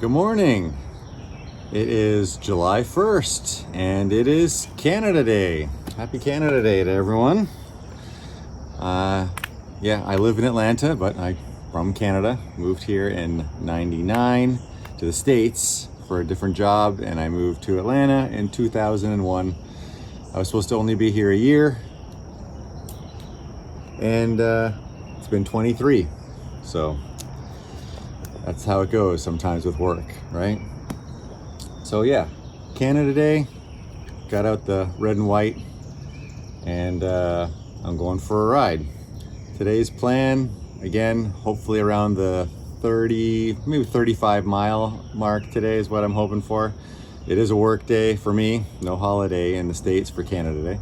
Good morning. It is July 1st and it is Canada Day. Happy Canada Day to everyone. Yeah, I live in Atlanta, but I'm from Canada. Moved here in '99 to the States for a different job, and I moved to Atlanta in 2001. I was supposed to only be here a year, and it's been 23. So that's how it goes sometimes with work, right? So yeah, Canada Day, got out the red and white, and I'm going for a ride. Today's plan, again, hopefully around the 30, maybe 35 mile mark today is what I'm hoping for. It is a work day for me, no holiday in the States for Canada Day.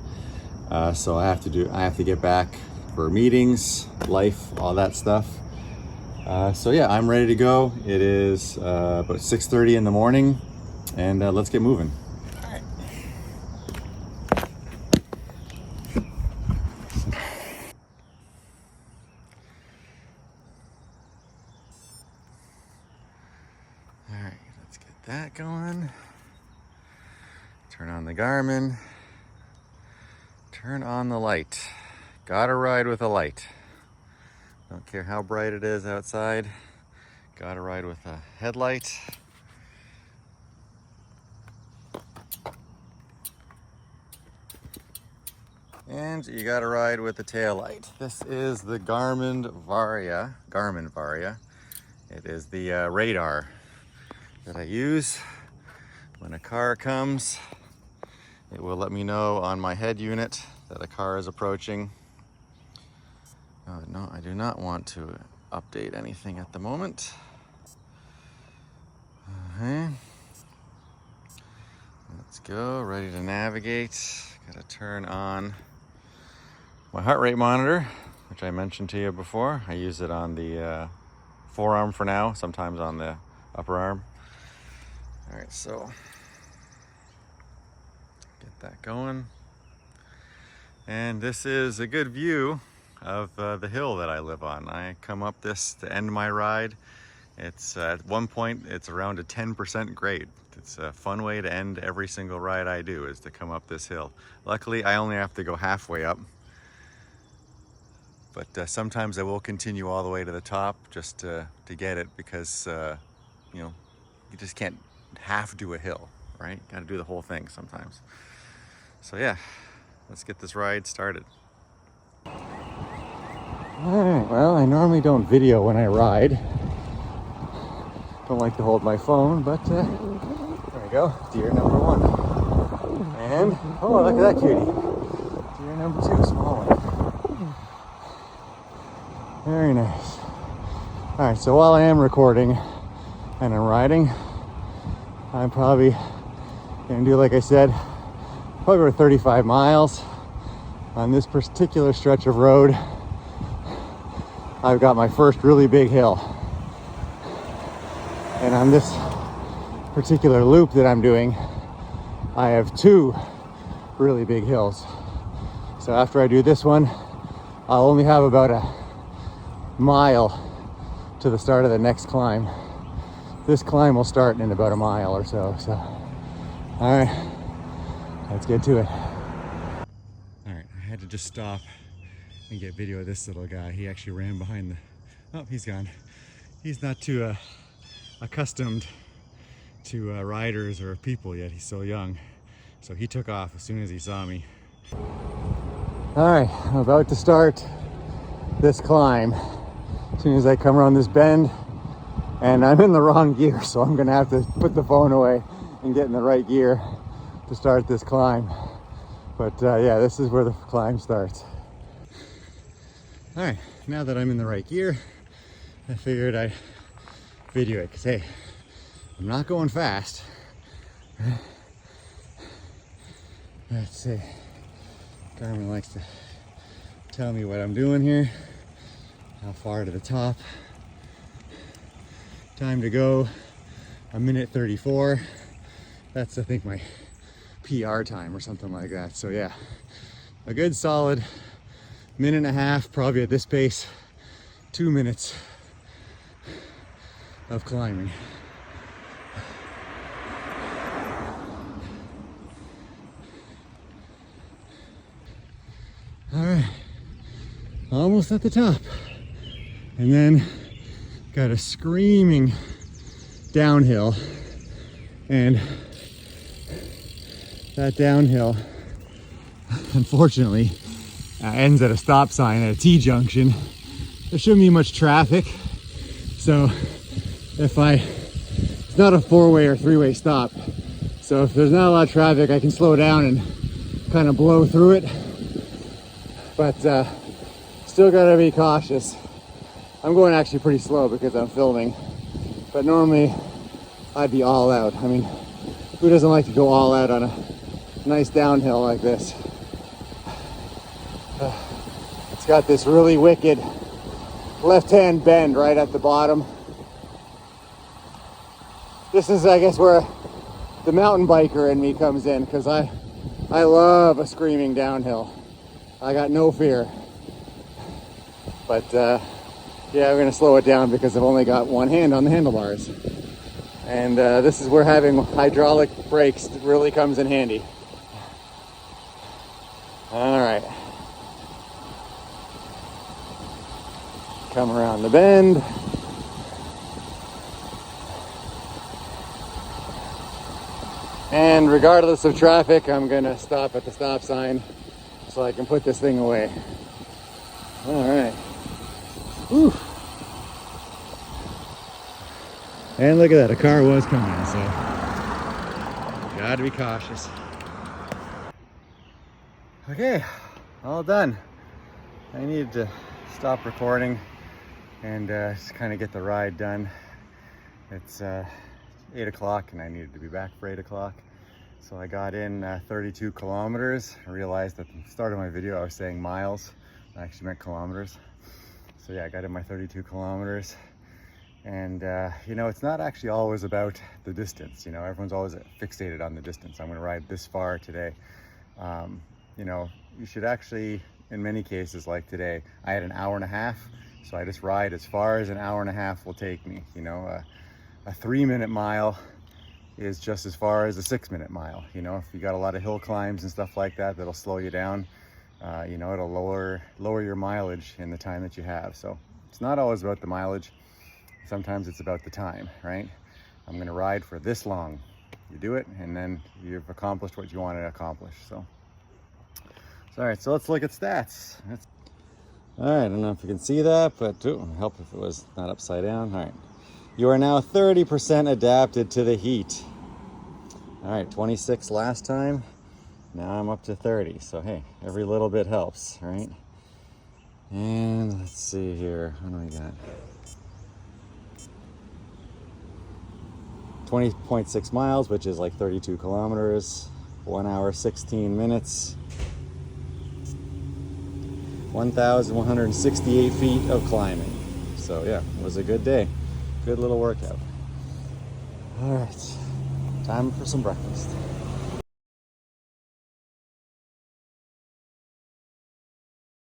So I have to get back for meetings, life, all that stuff. So yeah, I'm ready to go. It is about 6:30 in the morning, and let's get moving. All right. All right, let's get that going. Turn on the Garmin. Turn on the light. Gotta ride with a light. Don't care how bright it is outside. Gotta ride with a headlight. And you gotta ride with the tail light. This is the Garmin Varia. It is the radar that I use. When a car comes, it will let me know on my head unit that a car is approaching. No, I do not want to update anything at the moment. Okay. Let's go, ready to navigate. Gotta turn on my heart rate monitor, which I mentioned to you before. I use it on the forearm for now, sometimes on the upper arm. All right, so get that going. And this is a good view of the hill that I live on. I come up this to end my ride. It's at one point, it's around a 10% grade. It's a fun way to end every single ride I do, is to come up this hill. Luckily, I only have to go halfway up. But sometimes I will continue all the way to the top just to get it, because you know, you just can't half do a hill, right? Got to do the whole thing sometimes. So yeah, let's get this ride started. All right, well, I normally don't video when I ride. Don't like to hold my phone, but there we go, deer number one. And, oh, look at that cutie. Deer number two, small one. Very nice. All right, so while I am recording and I'm riding, I'm probably gonna do, like I said, probably about 35 miles on this particular stretch of road. I've got my first really big hill. And on this particular loop that I'm doing, I have two really big hills. So after I do this one, I'll only have about a mile to the start of the next climb. This climb will start in about a mile or so. So, all right, let's get to it. All right, I had to just stop and get video of this little guy. He actually ran behind the, oh, he's gone. He's not too accustomed to riders or people yet. He's so young. So he took off as soon as he saw me. All right, I'm about to start this climb. As soon as I come around this bend, and I'm in the wrong gear, so I'm gonna have to put the phone away and get in the right gear to start this climb. But yeah, this is where the climb starts. All right, now that I'm in the right gear, I figured I'd video it, because hey, I'm not going fast. Let's see. Garmin likes to tell me what I'm doing here. How far to the top. Time to go, 1:34. That's, I think, my PR time or something like that. So yeah, a good solid minute and a half, probably at this pace, 2 minutes of climbing. All right, almost at the top. And then got a screaming downhill, and that downhill unfortunately ends at a stop sign at a T-junction. There shouldn't be much traffic, so it's not a four-way or three-way stop, so if there's not a lot of traffic I can slow down and kind of blow through it, but still gotta be cautious. I'm going actually pretty slow because I'm filming, but normally I'd be all out. I mean, who doesn't like to go all out on a nice downhill like this? It's got this really wicked left-hand bend right at the bottom. This is, I guess, where the mountain biker in me comes in, because I love a screaming downhill. I got no fear. But yeah, we're gonna slow it down because I've only got one hand on the handlebars. And this is where having hydraulic brakes really comes in handy. All right. Come around the bend. And regardless of traffic, I'm gonna stop at the stop sign so I can put this thing away. All right. Whew. And look at that, a car was coming, so gotta be cautious. Okay, all done. I needed to stop recording and just kind of get the ride done. It's 8 o'clock and I needed to be back for 8 o'clock. So I got in 32 kilometers. I realized at the start of my video I was saying miles. I actually meant kilometers. So yeah, I got in my 32 kilometers. And you know, it's not actually always about the distance. You know, everyone's always fixated on the distance. I'm gonna ride this far today. You know, you should actually, in many cases like today, I had an hour and a half. So I just ride as far as an hour and a half will take me. You know, a 3-minute mile is just as far as a 6-minute mile. You know, if you got a lot of hill climbs and stuff like that, that'll slow you down. You know, it'll lower your mileage in the time that you have. So it's not always about the mileage. Sometimes it's about the time, right? I'm gonna ride for this long. You do it, and then you've accomplished what you want to accomplish. So all right, so let's look at stats. All right, I don't know if you can see that, but it would help if it was not upside down. All right. You are now 30% adapted to the heat. All right, 26 last time. Now I'm up to 30. So hey, every little bit helps, right? And let's see here. What do we got? 20.6 miles, which is like 32 kilometers. 1 hour, 16 minutes. 1,168 feet of climbing. So yeah, it was a good day. Good little workout. All right, time for some breakfast.